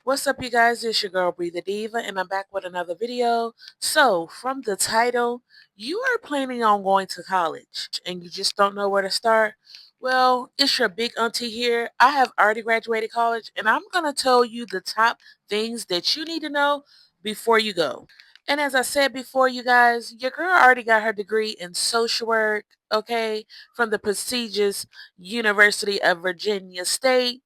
What's up, you guys? It's your girl, Breathe the Diva, and I'm back with another video. So, from the title, you are planning on going to college and you just don't know where to start. Well, it's your big auntie here. I have already graduated college, and I'm going to tell you the top things that you need to know before you go. And as I said before, you guys, your girl already got her degree in social work, okay, from the prestigious University of Virginia State.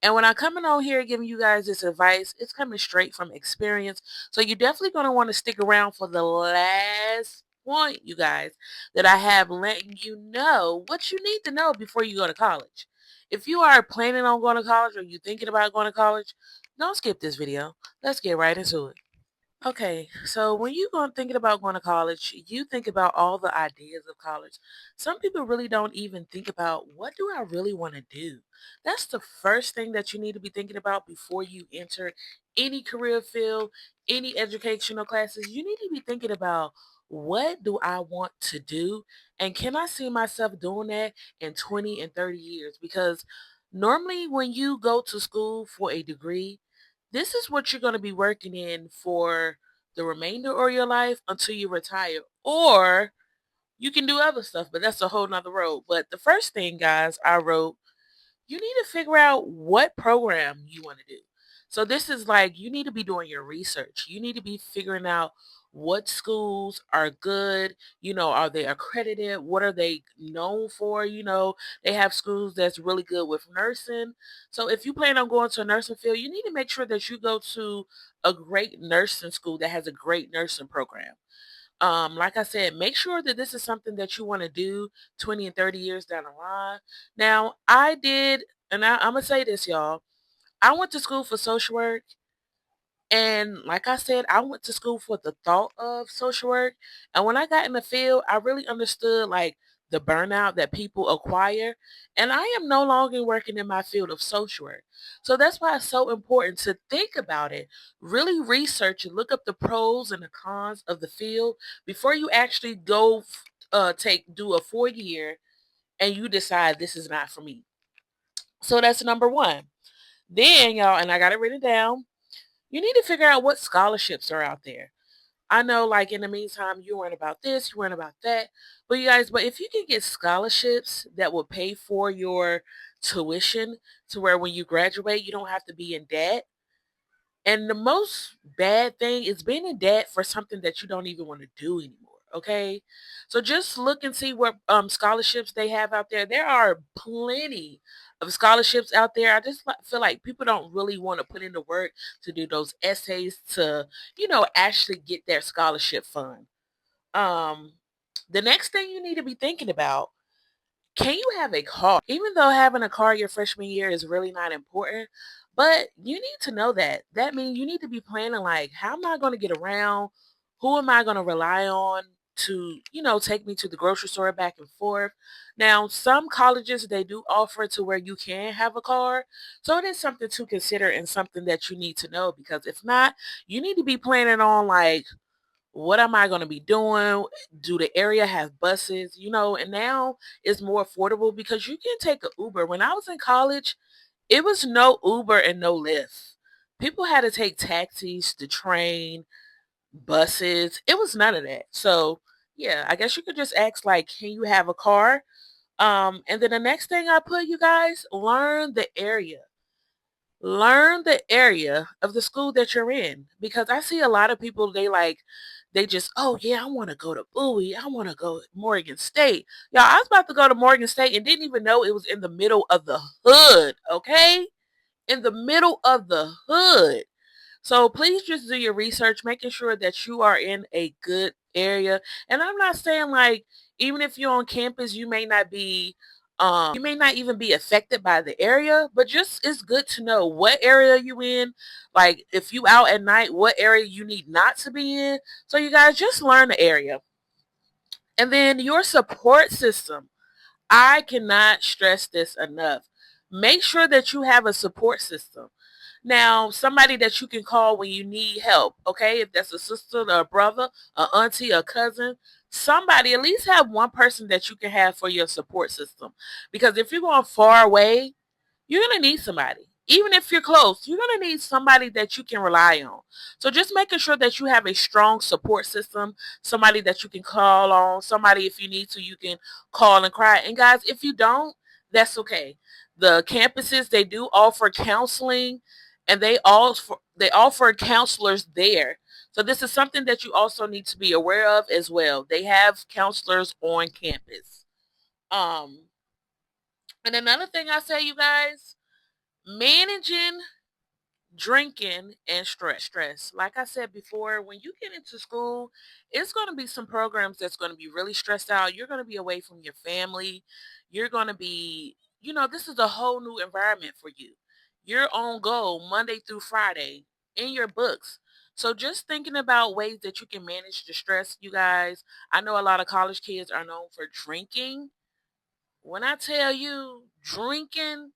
And when I'm coming on here giving you guys this advice, it's coming straight from experience. So you're definitely going to want to stick around for the last point, you guys, that I have letting you know what you need to know before you go to college. If you are planning on going to college or you're thinking about going to college, don't skip this video. Let's get right into it. Okay, so when you go thinking about going to college, you think about all the ideas of college. Some people really don't even think about what do I really want to do. That's the first thing that you need to be thinking about before you enter any career field, any educational classes. You need to be thinking about what do I want to do and can I see myself doing that in 20 and 30 years? Because normally when you go to school for a degree, this is what you're going to be working in for the remainder of your life until you retire. Or you can do other stuff, but that's a whole nother road. But the first thing, guys, I wrote, you need to figure out what program you want to do. So this is like you need to be doing your research. You need to be figuring out what schools are good, are they accredited? What are they known for? They have schools that's really good with nursing. So if you plan on going to a nursing field, you need to make sure that you go to a great nursing school that has a great nursing program. Like I said, make sure that this is something that you want to do 20 and 30 years down the line. Now, I did, and I'm going to say this, y'all. I went to school for social work. And like I said, I went to school for the thought of social work. And when I got in the field, I really understood like the burnout that people acquire. And I am no longer working in my field of social work. So that's why it's so important to think about it, really research and look up the pros and the cons of the field before you actually go do a 4 year and you decide this is not for me. So that's number one. Then y'all, and I got it written down, you need to figure out what scholarships are out there. I know, like, in the meantime, you weren't about this, you weren't about that. But you guys, but if you can get scholarships that will pay for your tuition to where when you graduate, you don't have to be in debt. And the most bad thing is being in debt for something that you don't even want to do anymore. Okay. So just look and see what scholarships they have out there. There are plenty of scholarships out there. I just feel like people don't really want to put in the work to do those essays to, actually get their scholarship fund. Um, the next thing you need to be thinking about, can you have a car? Even though having a car your freshman year is really not important, but you need to know that. That means you need to be planning like, how am I going to get around? Who am I going to rely on to, take me to the grocery store back and forth? Now, some colleges, they do offer to where you can have a car. So it is something to consider and something that you need to know because if not, you need to be planning on like, what am I going to be doing? Do the area have buses? And now it's more affordable because you can take an Uber. When I was in college, it was no Uber and no Lyft. People had to take taxis, the train, buses. It was none of that. So, yeah, I guess you could just ask, like, can you have a car? And then the next thing I put, you guys, learn the area. Learn the area of the school that you're in because I see a lot of people they just, oh yeah, I want to go to Bowie, I want to go to Morgan State. Y'all, I was about to go to Morgan State and didn't even know it was in the middle of the hood. Okay, in the middle of the hood. So please just do your research, making sure that you are in a good area. And I'm not saying like even if you're on campus, you may not even be affected by the area, but just it's good to know what area you in. Like if you out at night, what area you need not to be in. So you guys just learn the area. And then your support system. I cannot stress this enough. Make sure that you have a support system. Now, somebody that you can call when you need help, okay? If that's a sister or a brother, a auntie, a cousin, somebody, at least have one person that you can have for your support system. Because if you're going far away, you're going to need somebody. Even if you're close, you're going to need somebody that you can rely on. So just making sure that you have a strong support system, somebody that you can call on, somebody if you need to, you can call and cry. And guys, if you don't, that's okay. The campuses, they do offer counseling, and they offer counselors there. So this is something that you also need to be aware of as well. They have counselors on campus. Um, and another thing I say, you guys, managing drinking and stress. Like I said before, when you get into school, it's going to be some programs that's going to be really stressed out. You're going to be away from your family. You're going to be, this is a whole new environment for you. You're on go Monday through Friday in your books. So just thinking about ways that you can manage the stress, you guys. I know a lot of college kids are known for drinking. When I tell you drinking,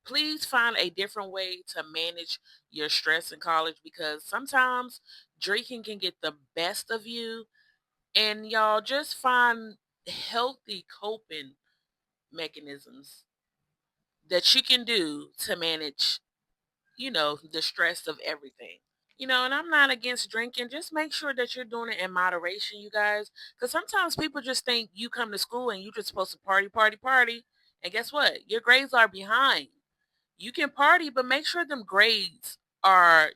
please find a different way to manage your stress in college, because sometimes drinking can get the best of you. And y'all just find healthy coping mechanisms that you can do to manage, the stress of everything. And I'm not against drinking. Just make sure that you're doing it in moderation, you guys. Because sometimes people just think you come to school and you're just supposed to party, party, party. And guess what? Your grades are behind. You can party, but make sure them grades are,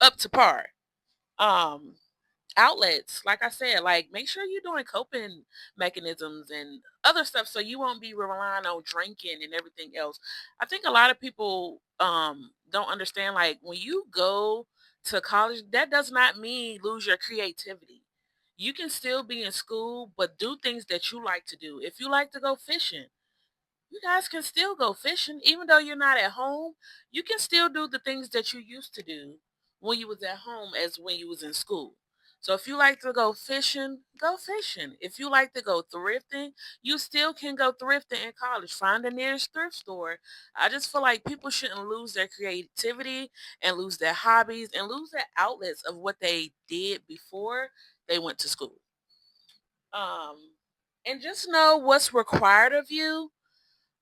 up to par. Um, Outlets, like I said, like make sure you're doing coping mechanisms and other stuff so you won't be relying on drinking and everything else. I think a lot of people don't understand, like when you go to college, that does not mean lose your creativity. You can still be in school but do things that you like to do. If you like to go fishing, you guys can still go fishing even though you're not at home. You can still do the things that you used to do when you was at home as when you was in school. So if you like to go fishing, go fishing. If you like to go thrifting, you still can go thrifting in college. Find the nearest thrift store. I just feel like people shouldn't lose their creativity and lose their hobbies and lose their outlets of what they did before they went to school. um and just know what's required of you.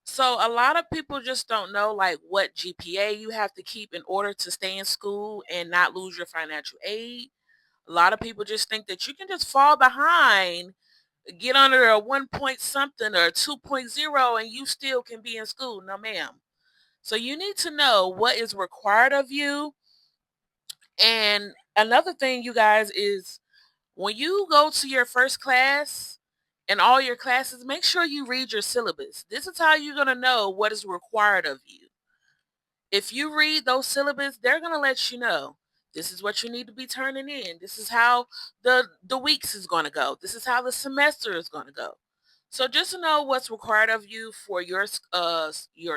So a lot of people just don't know like what GPA you have to keep in order to stay in school and not lose your financial aid. A lot of people just think that you can just fall behind, get under a 1 point something or 2.0 and you still can be in school. No ma'am. So you need to know what is required of you. And another thing, you guys, is when you go to your first class and all your classes, make sure you read your syllabus. This is how you're going to know what is required of you. If you read those syllabus, they're going to let you know this is what you need to be turning in. This is how the weeks is going to go. This is how the semester is going to go. So just know what's required of you for your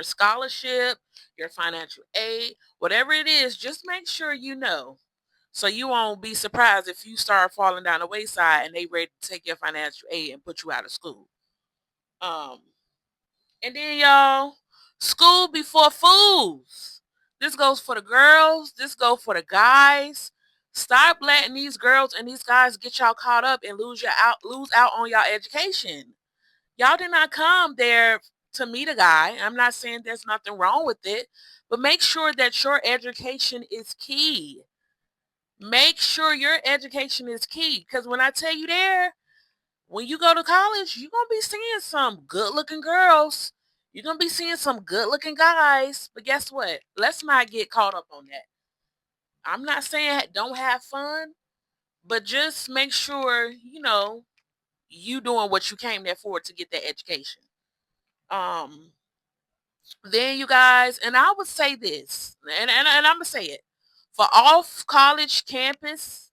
scholarship, your financial aid, whatever it is, just make sure you know. So you won't be surprised if you start falling down the wayside and they ready to take your financial aid and put you out of school. Um and then y'all, school before fools. This goes for the girls. This goes for the guys. Stop letting these girls and these guys get y'all caught up and lose out on y'all education. Y'all did not come there to meet a guy. I'm not saying there's nothing wrong with it, but make sure that your education is key. Make sure your education is key. Because when I tell you there, when you go to college, you're going to be seeing some good looking girls. You're going to be seeing some good looking guys. But guess what? Let's not get caught up on that. I'm not saying don't have fun, but just make sure, you doing what you came there for to get that education. Um, then you guys, and I would say this, and I'm going to say it for off college campus,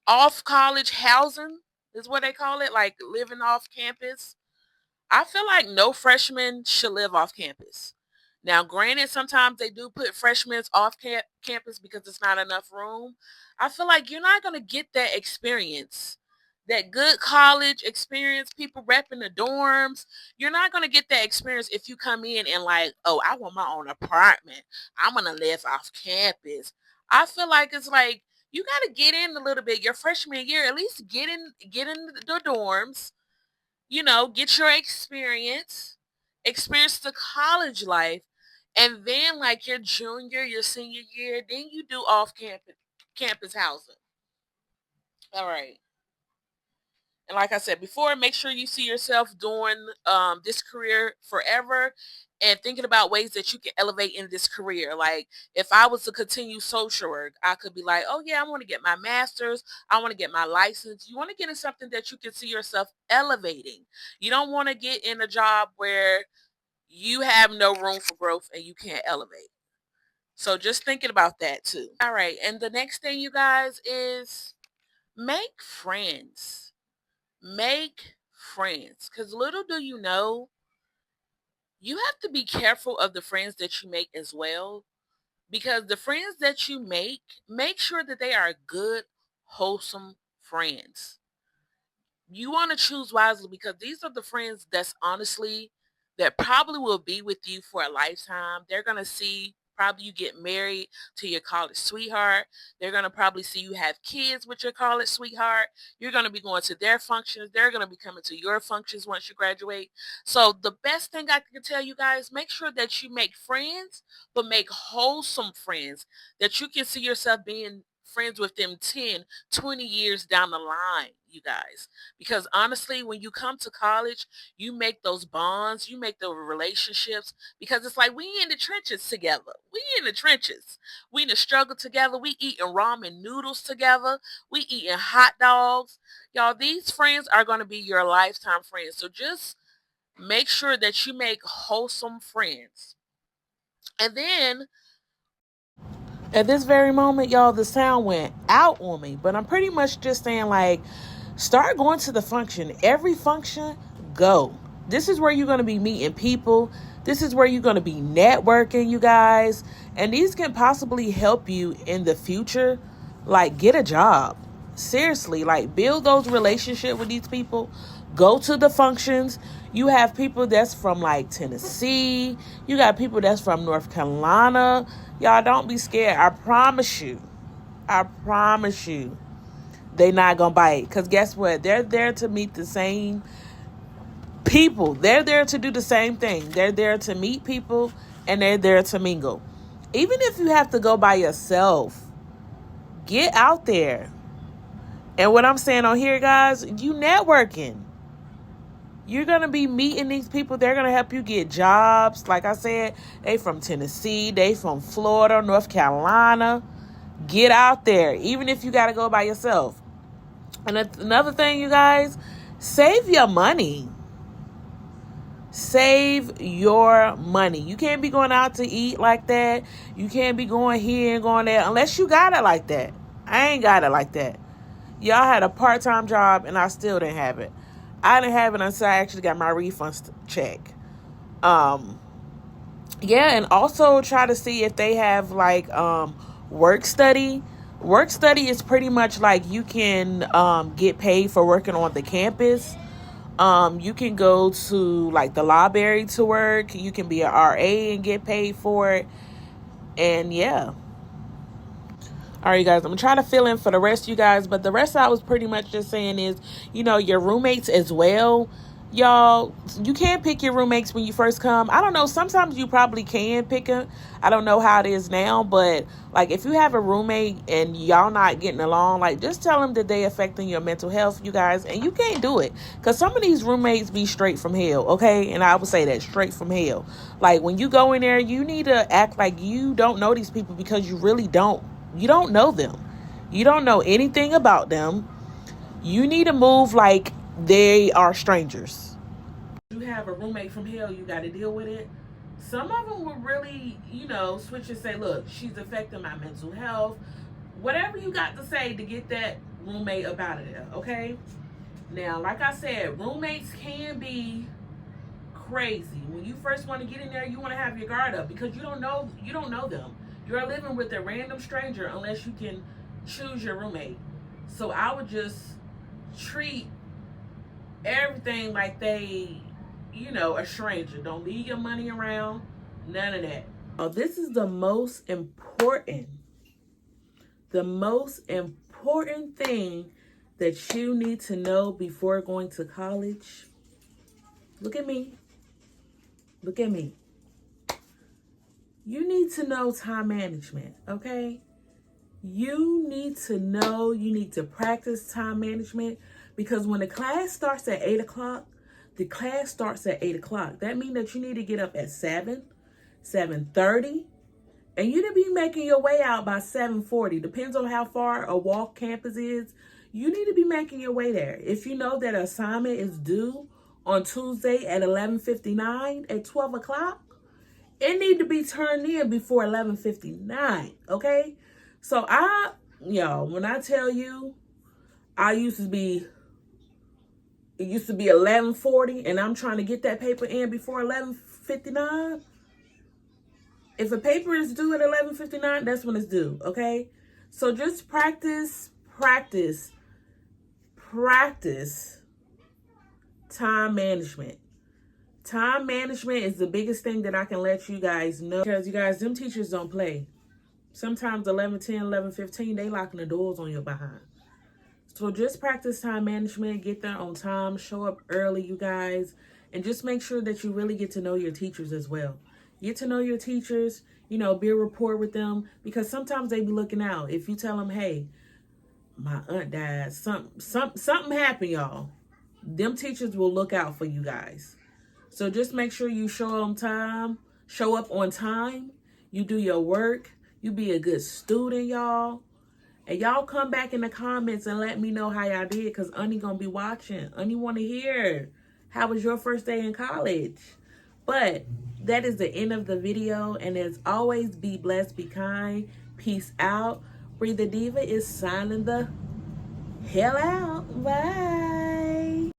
off college housing is what they call it, like living off campus. I feel like no freshman should live off campus. Now, granted, sometimes they do put freshmen off campus because it's not enough room. I feel like you're not going to get that experience, that good college experience, people repping the dorms. You're not going to get that experience if you come in and like, oh, I want my own apartment. I'm going to live off campus. I feel like it's like you got to get in a little bit. Your freshman year, at least get in the dorms, get your experience, experience the college life, and then like your junior, your senior year, then you do off campus housing. All right. And like I said before, make sure you see yourself doing this career forever and thinking about ways that you can elevate in this career. Like if I was to continue social work, I could be like, oh yeah, I want to get my master's. I want to get my license. You want to get in something that you can see yourself elevating. You don't want to get in a job where you have no room for growth and you can't elevate. So just thinking about that too. All right. And the next thing, you guys, is make friends. Make friends. Because little do you know, you have to be careful of the friends that you make as well. Because the friends that you make sure that they are good, wholesome friends. You want to choose wisely because these are the friends that's honestly that probably will be with you for a lifetime. They're going to see probably you get married to your college sweetheart. They're going to probably see you have kids with your college sweetheart. You're going to be going to their functions. They're going to be coming to your functions once you graduate. So the best thing I can tell you guys, make sure that you make friends, but make wholesome friends that you can see yourself being friends with them 10, 20 years down the line, you guys. Because honestly, when you come to college, you make those bonds, you make the relationships, because it's like we in the trenches together. We in the trenches. We in the struggle together. We eating ramen noodles together. We eating hot dogs. Y'all, these friends are going to be your lifetime friends. So just make sure that you make wholesome friends. And then at this very moment, y'all, the sound went out on me, but I'm pretty much just saying, like, start going to the function. Every function, go. This is where you're going to be meeting people. This is where you're going to be networking, you guys. And these can possibly help you in the future. Like, get a job. Seriously, like, build those relationships with these people. Go to the functions. You have people that's from, like, Tennessee. You got people that's from North Carolina. Y'all, don't be scared. I promise you. I promise you. They not gonna bite. Because guess what? They're there to meet the same people. They're there to do the same thing. They're there to meet people and they're there to mingle. Even if you have to go by yourself, get out there. And what I'm saying on here, guys, you networking. You're going to be meeting these people. They're going to help you get jobs. Like I said, they from Tennessee. They from Florida, North Carolina. Get out there, even if you got to go by yourself. And another thing, you guys, save your money. Save your money. You can't be going out to eat like that. You can't be going here and going there unless you got it like that. I ain't got it like that. Y'all had a part-time job and I still didn't have it. I didn't have it until I actually got my refund check. Yeah, and also try to see if they have like work study. Work study is pretty much like you can get paid for working on the campus. You can go to like the library to work. You can be an RA and get paid for it. And yeah. All right, guys, I'm going to try to fill in for the rest of you guys. But the rest I was pretty much just saying is, you know, your roommates as well. Y'all, you can't pick your roommates when you first come. I don't know. Sometimes you probably can pick them. I don't know how it is now. But, like, if you have a roommate and y'all not getting along, like, just tell them that they affecting your mental health, you guys. And you can't do it. Because some of these roommates be straight from hell, okay? And I would say that, straight from hell. Like, when you go in there, you need to act like you don't know these people because you really don't. You don't know them. You don't know anything about them. You need to move like they are strangers. You have a roommate from hell, you got to deal with it. Some of them will really, you know, switch and say, look, she's affecting my mental health. Whatever you got to say to get that roommate up out of there, okay? Now, like I said, roommates can be crazy. When you first want to get in there, you want to have your guard up because you don't know them. You're living with a random stranger unless you can choose your roommate. So I would just treat everything like they, you know, a stranger. Don't leave your money around. None of that. Oh, this is the most important thing that you need to know before going to college. Look at me. Look at me. You need to know time management, okay? You need to practice time management, because when the class starts at 8 o'clock, the class starts at 8 o'clock. That means that you need to get up at 7, 7:30, and you need to be making your way out by 7:40. Depends on how far a walk campus is. You need to be making your way there. If you know that an assignment is due on Tuesday at 11:59 at 12 o'clock, it need to be turned in before 11:59, okay? So when I tell you, it used to be 11:40 and I'm trying to get that paper in before 11:59. If a paper is due at 11:59, that's when it's due, okay? So just practice time management. Time management is the biggest thing that I can let you guys know, because you guys, them teachers don't play. Sometimes 11:10, 11:15, they locking the doors on your behind. So just practice time management, get there on time, show up early, you guys, and just make sure that you really get to know your teachers as well. Get to know your teachers, build rapport with them, because sometimes they be looking out. If you tell them, hey, my aunt died, something happened, y'all, them teachers will look out for you guys. So just make sure you show up on time, you do your work, you be a good student, y'all. And y'all come back in the comments and let me know how y'all did, because Auntie gonna be watching. Auntie want to hear, how was your first day in college? But that is the end of the video. And as always, be blessed, be kind. Peace out. Bree the Diva is signing the hell out. Bye.